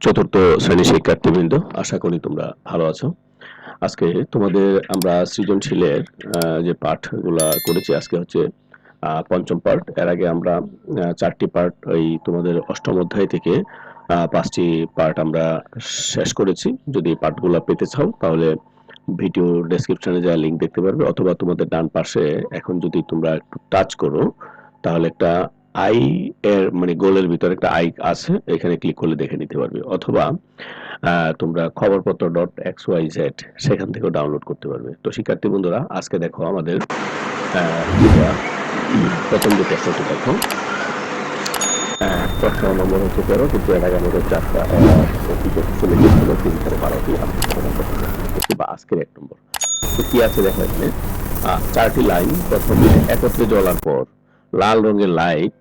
চতুর্থ শ্রেণীর শিক্ষার্থীবৃন্দ, আশা করি তোমরা ভালো আছো। আজকে তোমাদের আমরা সৃজনশীলের যে পাঠগুলা করেছি, আজকে হচ্ছে পঞ্চম পার্ট। এর আগে আমরা চারটি পার্ট এই তোমাদের অষ্টম অধ্যায় থেকে পাঁচটি পার্ট আমরা শেষ করেছি। যদি পার্টগুলো পেতে চাও তাহলে ভিডিও ডেসক্রিপশনে যা লিঙ্ক দেখতে পারবে, অথবা তোমাদের ডান পাশে এখন যদি তোমরা একটু টাচ করো তাহলে একটা আই এর মানে গোলের ভিতরে একটা আই আছে, এখানে ক্লিক করলে দেখে নিতে পারবে, অথবা তোমরা খবরপত্র ডট এক্স ওয়াই জেড সেখান থেকেও ডাউনলোড করতে পারবে। তো শিক্ষার্থী বন্ধুরা, আজকে দেখো আমাদের প্রথম যে প্রশ্নটি দেখো, প্রশ্ন নম্বর হচ্ছে 13, কিন্তু এর আগে আমাদের চারটা চলে গিয়েছিল 3 থেকে 12টি। আজকের 1 নম্বর তো কি আছে দেখো, এখানে 4টি লাইন। প্রথমে একত্রে জ্বলার পর লাল রঙের লাইট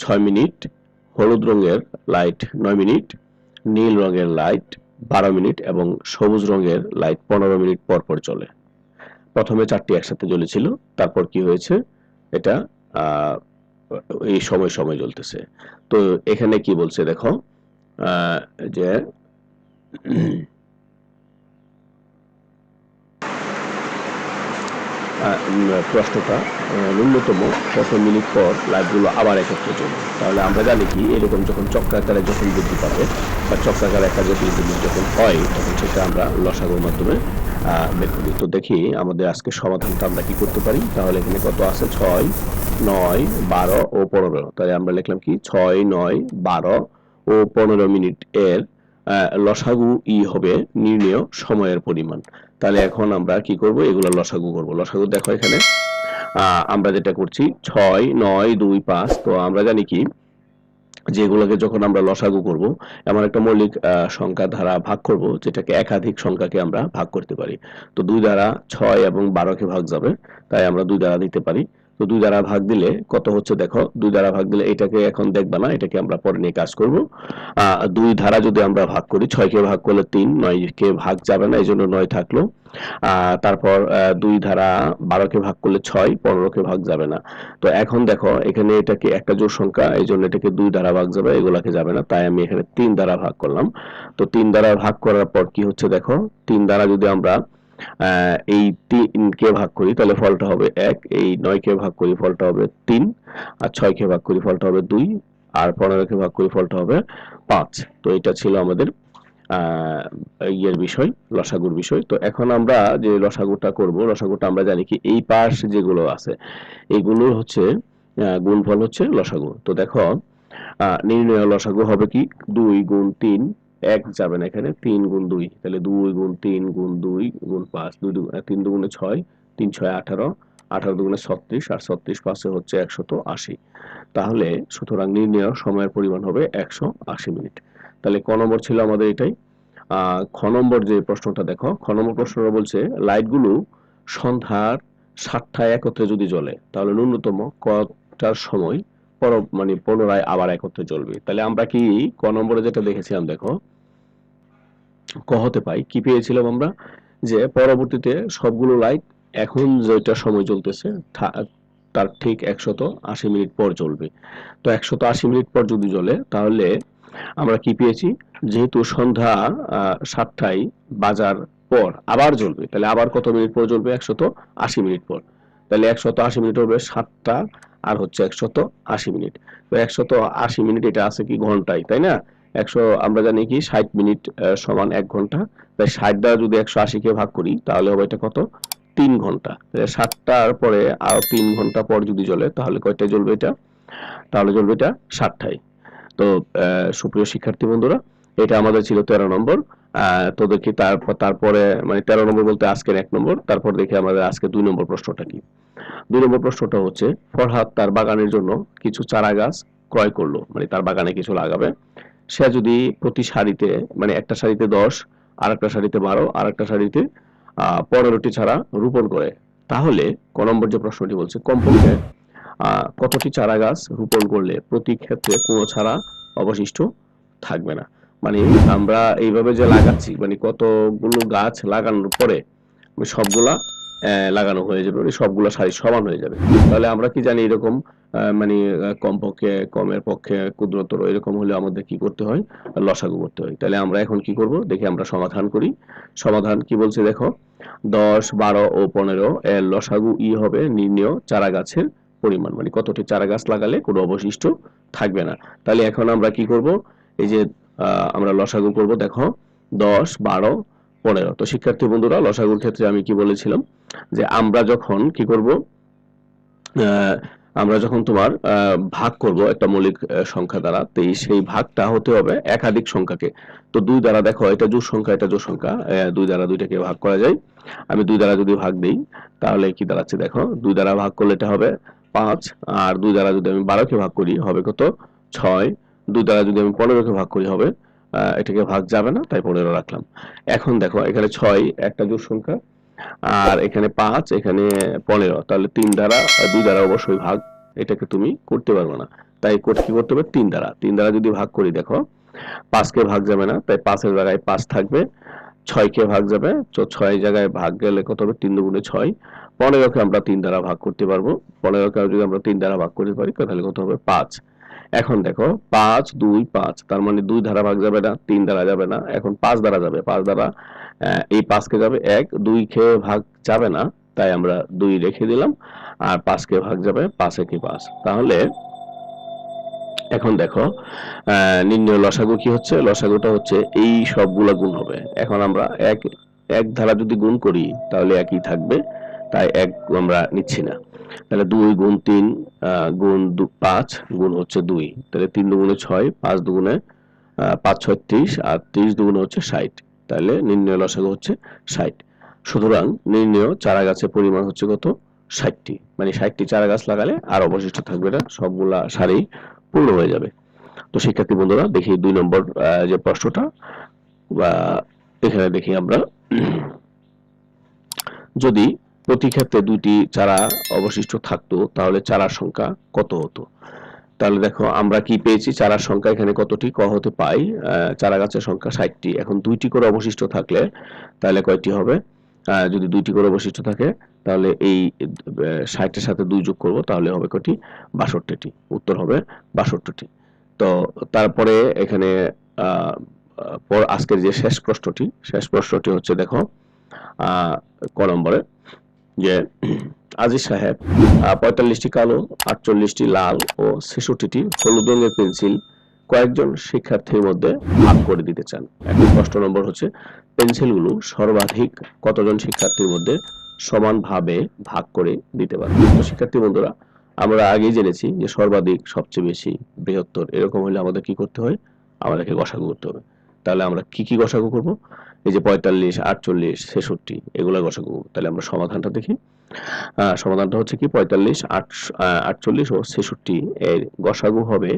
6 মিনিট, হলুদ রঙের লাইট 9 মিনিট, নীল রঙের লাইট 12 মিনিট এবং সবুজ রঙের লাইট 15 মিনিট পর পর চলে। প্রথমে 4টি একসাথে জ্বলেছিল, তারপর কি হয়েছে, এটা এই সময় সময় জ্বলতেছে। তো এখানে কি বলছে দেখো, যে প্রশ্নটা ন্যূনতম কত মিনিট পর লাইটগুলো আবার একত্রে জ্বলবে। তাহলে আমরা জানি কি, এরকম যখন চক্রাকারে যখন বৃদ্ধি পাবে বা চক্রাকারে একটা জটিল জিনিস যখন হয়, তখন সেটা আমরা লসাগুর মাধ্যমে বের করি। তো দেখি আমাদের আজকে সমাধানটা আমরা কি করতে পারি। তাহলে এখানে কত আছে, 6, 9, 12 ও 15। তাহলে আমরা লিখলাম কি, 6, 9, 12 ও 15 মিনিট এর লসাগু হবে নির্ণেয় সময়ের পরিমাণ। তাহলে এখন আমরা কি করব, এগুলো লসাগু করব। লসাগু দেখো এখানে আমরা যেটা করছি 6, 9, 2, 5। তো আমরা জানি কি, যেগুলোকে যখন আমরা লসাগু করব, এমন একটা মৌলিক সংখ্যা দ্বারা ভাগ করব যেটাকে একাধিক সংখ্যাকে আমরা ভাগ করতে পারি। তো 2 দ্বারা 6 এবং 12কে ভাগ যাবে, তাই আমরা 2 দ্বারা দিতে পারি। তো 2 দ্বারা ভাগ দিলে কত হচ্ছে দেখো, 2 দ্বারা ভাগ দিলে, এটাকে এখন দেখবা না, এটাকে আমরা পরে নিয়ে কাজ করব। 2 দ্বারা যদি আমরা ভাগ করি, 6কে ভাগ করলে 3, 9কে ভাগ যাবে না, এই জন্য 9 থাকলো। তারপর 2 দ্বারা 12কে ভাগ করলে 6, 15কে ভাগ যাবে না। তো এখন দেখো এখানে এটাকে একটা জোড় সংখ্যা, এই জন্য এটাকে 2 দ্বারা ভাগ যাবে, এগুলাকে যাবে না, তাই আমি এখানে 3 দ্বারা ভাগ করলাম। তো 3 দ্বারা ভাগ করার পর কি হচ্ছে দেখো, 3 দ্বারা যদি আমরা এই 3কে ভাগ করি তাহলে ফলটা হবে 1, এই 9কে ভাগ করি ফলটা হবে 3, আর 6কে ভাগ করি ফলটা হবে 2, আর 15কে ভাগ করি ফলটা হবে 5। তো এটা ছিল আমাদের ইয়ের বিষয়, লসাগুর বিষয়। তো এখন আমরা যে লসাগুটা করব, লসাগুটা আমরা জানি কি, এই পাশ যেগুলো আছে এগুলোর হচ্ছে গুণফল হচ্ছে লসাগু। তো দেখো নির্ণয় লসাগু হবে কি, 2 গুণ 3, 1 যাবে না এখানে, 3 গুণ 2, তাহলে 2 গুণ 3 গুণ 2 গুণ 5, 3 দুগুণে 6, 3 6 18, 18 দুগুণে 36, আর 36 পাশে হচ্ছে 180। তাহলে সুতরাং নির্ণয় সময়ের পরিমাণ হবে 180 মিনিট। তাহলে ক নম্বর ছিল আমাদের এটাই। খ নম্বর যে প্রশ্নটা দেখো, খ নম্বর প্রশ্নটা বলছে লাইটগুলো সন্ধ্যার 7টায় একত্রে যদি জ্বলে তাহলে ন্যূনতম কটার সময় মানে পুনরায় আবার একত্রে জ্বলবে। তাহলে আমরা কি ক নম্বরে যেটা দেখেছিলাম দেখো, ক হতে পাই কি পেয়েছিলাম আমরা, যে পরবর্তীতে সবগুলো লাইট এখন যেটা সময় জ্বলতেছে তার ঠিক 180 মিনিট পর জ্বলবে। তো 180 মিনিট পর যদি জ্বলে তাহলে আমরা কি পেয়েছি, যেহেতু সন্ধ্যা 7টায় বাজার পর আবার জ্বলবে, তাহলে আবার কত মিনিট পর জ্বলবে, 180 মিনিট পর। তাহলে 180 মিনিট হবে 7টা, আর হচ্ছে 180 মিনিট। তো 180 মিনিট এটা আছে কি ঘন্টায়, তাই না? আমরা জানি কি 60 মিনিট সমান 1 ঘন্টা। তাই 60 দ্বারা যদি 180কে ভাগ করি তাহলে হবে এটা কত, 3 ঘন্টা। 7টার পরে আরো 3 ঘন্টা পর যদি জ্বলে তাহলে কয়টায় জ্বলবে এটা, তাহলে জ্বলবে এটা 7টায়। তো সুপ্রিয় শিক্ষার্থী বন্ধুরা, এটা আমাদের ছিল 13 নম্বর। তো দেখি তারপরে মানে 13 নম্বর বলতে আজকের 1 নম্বর। তারপর দেখি আমাদের আজকে 2 নম্বর প্রশ্নটা কি। 2 নম্বর প্রশ্নটা হচ্ছে, ফরহাদ তার বাগানের জন্য কিছু চারা গাছ ক্রয় করলো, মানে তার বাগানে কিছু লাগাবে। সে যদি প্রতি সারিতে, মানে একটা সারিতে 10, আর একটা সারিতে 12, আর একটা সারিতে 15টি চারা রোপণ করে, তাহলে ক নম্বর যে প্রশ্নটি বলছে, কমপক্ষে কতটি চারা গাছ রোপণ করলে প্রতি ক্ষেত্রে কোনো চারা অবশিষ্ট থাকবে না। মানে আমরা এইভাবে যে লাগাচ্ছি, মানে কতগুলো গাছ লাগানোর পরে সবগুলা লাগানো হয়ে যাবে, মানে সবগুলো সারি সমান হয়ে যাবে। তাহলে আমরা কি জানি এরকম মানে কমপক্ষে কমের পক্ষে ক্ষুদ্রতর এরকম হলে আমাদের কি করতে হয়? লসাগু করতে হয়। তাহলে আমরা এখন কি করব? দেখি আমরা সমাধান করি। সমাধান কি বলছে দেখো, 10, 12 ও 15 এর লসাগু হবে নির্ণেয় চারা গাছের পরিমাণ, মানে কতটি চারা গাছ লাগালে কোনো অবশিষ্ট থাকবে না। তাহলে এখন আমরা কি করব? এই যে আমরা লসাগু করব দেখো 10, 12, 15। তো শিক্ষার্থী বন্ধুরা, লসাগুর ক্ষেত্রে আমি কি বলেছিলাম যে আমরা যখন কি করব, আমরা যখন তোমার ভাগ করব একটা মৌলিক সংখ্যা দ্বারা, তো সেই ভাগটা হতে হবে একাধিক সংখ্যাকে। তো 2 দ্বারা দেখো, এটা জোড় সংখ্যা, এটা জোড় সংখ্যা, 2 দ্বারা 2টাকে ভাগ করা যায়। আমি 2 দ্বারা যদি ভাগ দিই তাহলে কি দাঁড়াচ্ছে দেখো, 2 দ্বারা ভাগ করলে এটা হবে 5, আর 2 দ্বারা যদি আমি 12 কে ভাগ করি হবে কত? 6। 2 দ্বারা যদি আমি 15 কে ভাগ করি হবে, এটাকে ভাগ যাবে না, তাই 15 রাখলাম। এখন দেখো এখানে 6 একটা জোড় সংখ্যা, আর এখানে 5, এখানে 15, তাহলে 3 দ্বারা 2 দ্বারা অবশ্যই ভাগ, এটাকে তুমি করতে পারবে না। তাই কি করতে হবে? 3 দ্বারা। 3 দ্বারা যদি ভাগ করি দেখো, 5 কে ভাগ যাবে না, তাই 5 এর জায়গায় 5 থাকবে। 6 কে ভাগ যাবে, তো 6 জায়গায় ভাগ গেলে কত হবে? 3 দুগুণে 6। 15 কে আমরা 3 দ্বারা ভাগ করতে পারবো। 15 কে যদি আমরা 3 দ্বারা ভাগ করতে পারি তাহলে কত হবে? 5। এখন দেখো 5, 2, 5, তার মানে 2 দ্বারা ভাগ যাবে না, 3 দ্বারা যাবে না, এখন 5 দ্বারা যাবে। 5 দ্বারা এই 5 কে যাবে 1, 2 কে ভাগ যাবে না, তাই আমরা 2 রেখে দিলাম, আর 5 কে ভাগ যাবে 5 একে 5। তাহলে এখন দেখো নির্ণয় লসাগু কি হচ্ছে? লসাগুটা হচ্ছে এই সবগুলা গুণ হবে। এখন আমরা এক এক ধারা যদি গুণ করি তাহলে একই থাকবে, তাই এক আমরা নিচ্ছি না। তাহলে 2 গুণ 3 গুণ 5 গুণ হচ্ছে 2, তাহলে 3 দুগুণে 6, 5 দুগুণে 5 6 30, আর 30 দুগুণে হচ্ছে 60। তাহলে নির্ণয় লসাগু হচ্ছে 60। সুতরাং নির্ণয় চারা গাছের পরিমাণ হচ্ছে কত? 60টি। মানে 60টি চারা গাছ লাগালে আর অবশিষ্ট থাকবে না, সবগুলা সারি পূর্ণ হয়ে যাবে। তো শিক্ষার্থী বন্ধুরা, দেখি 2 নম্বর যে প্রশ্নটা, বা এখানে দেখি আমরা, যদি প্রতি ক্ষেত্রে 2টি চারা অবশিষ্ট থাকতো তাহলে চারার সংখ্যা কত হতো? তাহলে দেখো আমরা কি পেয়েছি, চারার সংখ্যা এখানে কতটি? ক হতে পাই চারা গাছের সংখ্যা 60টি। এখন 2টি করে অবশিষ্ট থাকলে তাহলে কয়টি হবে? যদি 2টি করে অবশিষ্ট থাকে তাহলে এই 60 এর সাথে 2 যোগ করব, তাহলে হবে কয়টি? 62টি। উত্তর হবে 62টি। তো তারপরে এখানে আহ, আজকের যে শেষ প্রশ্নটি হচ্ছে দেখো, আহ, ক নম্বরে, যে আজিজ সাহেব 45টি কালো, 48টি লাল ও 66টি হলুদ রঙের পেন্সিল কয়েকজন শিক্ষার্থীর মধ্যে ভাগ করে দিতে চান। এখন প্রশ্ন নম্বর হচ্ছে, পেন্সিলগুলো সর্বাধিক কতজন শিক্ষার্থীর মধ্যে সমানভাবে ভাগ করে দিতে পারে? তো শিক্ষার্থী বন্ধুরা, আমরা আগেই জেনেছি যে সর্বাধিক, সবচেয়ে বেশি, বৃহত্তর এরকম হলে আমাদের কি করতে হয়? আমাদেরকে গসাগু করতে হবে। তাহলে আমরা কি গসাগু করব? এই যে 45, 48, 66 এগুলা গসাগু। তাহলে আমরা সমাধানটা দেখি। সমাধানটা হচ্ছে কি, 45, 48 ও 66 এর গসাগু হবে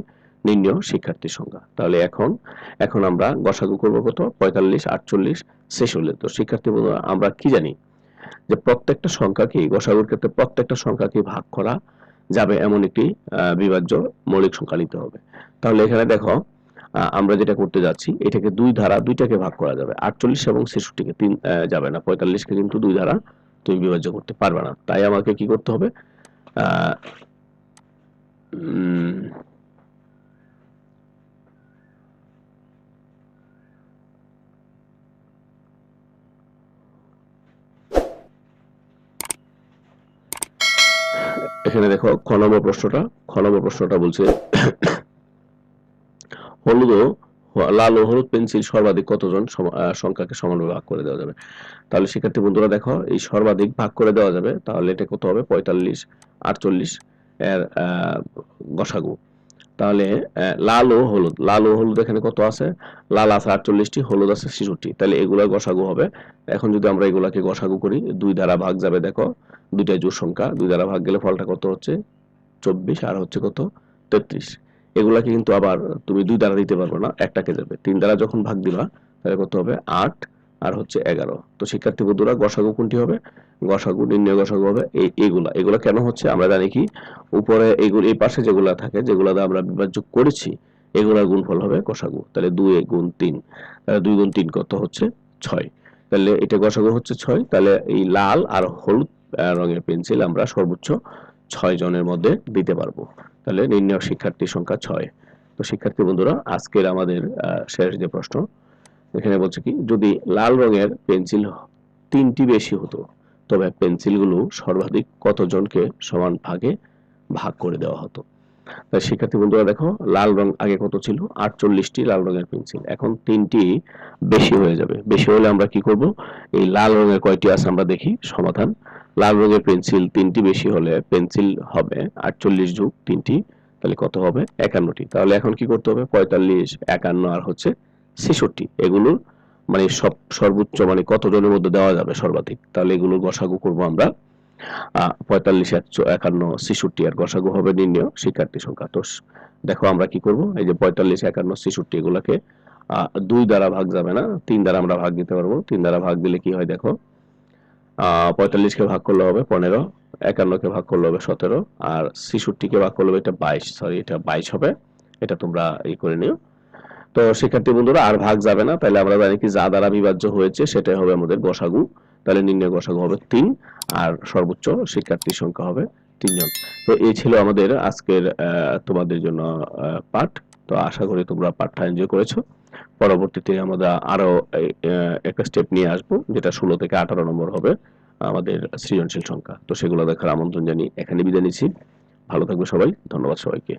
নির্ণেয় শিক্ষার্থীর সংখ্যা। তাহলে এখন আমরা গসাগু করব কত? 45, 48, 46। তো শিক্ষার্থী বন্ধুরা, আমরা কি জানি যে প্রত্যেকটা সংখ্যাকে, গসাগুর ক্ষেত্রে প্রত্যেকটা সংখ্যাকে ভাগ করা যাবে এমন একটি বিভাজ্য মৌলিক সংখ্যা নিতে হবে। তাহলে এখানে দেখো, আমরা যেটা করতে যাচ্ছি, এটাকে 2 ধারা 2টাকে ভাগ করা যাবে। 48 এবং 66কে 3 যাবে না, 45কে কিন্তু 2 ধারা তুমি বিভাজ্য করতে পারবে না। তাই আমাকে কি করতে হবে? আহ, উম, এখানে দেখো খ নম্বর প্রশ্নটা বলছে, হলুদ ও লাল ও হলুদ পেন্সিল সর্বাধিক কতজন সংখ্যাকে সমানভাবে ভাগ করে দেওয়া যাবে? তাহলে শিক্ষার্থী বন্ধুরা দেখো, এই সর্বাধিক ভাগ করে দেওয়া যাবে, তাহলে এটা কত হবে? 45, 48 এর গসাগু। তাহলে লাল ও হলুদ এখানে কত আছে? লাল আছে 48টি, হলুদ আছে 66টি, তাহলে এগুলা গসাগু হবে। এখন যদি আমরা এগুলাকে গসাগু করি, 2 দ্বারা ভাগ যাবে দেখো, 2টাই জোড় সংখ্যা, 2 দ্বারা ভাগ গেলে ফলটা কত হচ্ছে? 24, আর হচ্ছে কত? 33। এগুলাকে কিন্তু আবার তুমি 2 দ্বারা দিতে পারবে না, একটাকে যাবে। 3 দ্বারা যখন ভাগ দিবা তাহলে কত হবে? 8, আর হচ্ছে 11। তো শিক্ষার্থী বন্ধুরা, গসাগু কোনটি হবে? নির্ণয় গসাগু হবে এগুলা কেন হচ্ছে? আমরা জানি কি, উপরে এইগুলো, এই পাশে যেগুলা থাকে, যেগুলা দ্বারা আমরা বিভাজ্য করেছি, এগুলার গুণফল হবে গসাগু। তাহলে 2 গুণ 3, তাহলে 2 গুণ 3 কত হচ্ছে? 6। তাহলে এটা গসাগু হচ্ছে 6, তাহলে এই লাল আর হলুদ রঙের পেন্সিল আমরা সর্বোচ্চ 6 জনের মধ্যে দিতে পারবো। তাহলে নির্ণয় শিক্ষার্থীর সংখ্যা 6। তো শিক্ষার্থী বন্ধুরা, আজকের আমাদের শেষ যে প্রশ্ন এখানে বলছে কি, যদি লাল রঙের পেন্সিল 3টি বেশি হতো তবে পেন্সিলগুলো সর্বাধিক কতজনকে সমান ভাগে ভাগ করে দেওয়া হতো। তাই শিক্ষার্থী বন্ধুরা দেখো, লাল রং আগে কত ছিল, 48টি লাল রঙের পেন্সিল, এখন 3টি বেশি হয়ে যাবে। বেশি হলে আমরা কি করব, এই লাল রঙের কয়টি আছে আমরা দেখি। সমাধান, লাল রঙের পেন্সিল 3টি বেশি হলে পেন্সিল হবে 48 যোগ 3টি, তাহলে কত হবে, 51টি। তাহলে এখন কি করতে হবে, 45, 51 আর হচ্ছে 66, এগুলোর মানে সর্বোচ্চ মানে কতজনের মধ্যে দেওয়া যাবে সর্বাধিক, তাহলে এগুলোর গসাগু করব আমরা 45, 51, 66, আর গসাগু হবে নির্ণয় শিক্ষার্থী সংখ্যা। তো দেখো আমরা কি করব, এই যে 45, 51, 66 এগুলোকে 2 দ্বারা ভাগ যাবে না, 3 দ্বারা আমরা ভাগ দিতে পারবো। 3 দ্বারা ভাগ দিলে কি হয় দেখো, 45 কে ভাগ করলে হবে 15, 51 কে ভাগ করলে হবে 17, আর 66 কে ভাগ করলে হবে এটা 22, সরি এটা 22 হবে। এটা তোমরা এই করে নিও। তো শিক্ষার্থী বন্ধুরা, আর ভাগ যাবে না, তাহলে আমরা জানি কি যা দ্বারা বিভাজ্য হয়েছে সেটাই হবে আমাদের গসাগু। তাহলে নির্ণয় গসাগু হবে 3, আর সর্বোচ্চ শিক্ষার্থীর সংখ্যা হবে 3 জন। তো এই ছিল আমাদের আজকের তোমাদের জন্য পাঠ। তো আশা করি তোমরা পাঠটা এনজয় করেছো। পরবর্তীতে আমরা আরো একটা স্টেপ নিয়ে আসবো, যেটা 16 থেকে 18 নম্বর হবে আমাদের সৃজনশীল সংখ্যা। তো সেগুলো দেখার আমন্ত্রণ জানিয়ে এখানে বিদায় নিচ্ছি। ভালো থাকবে সবাই, ধন্যবাদ সবাইকে।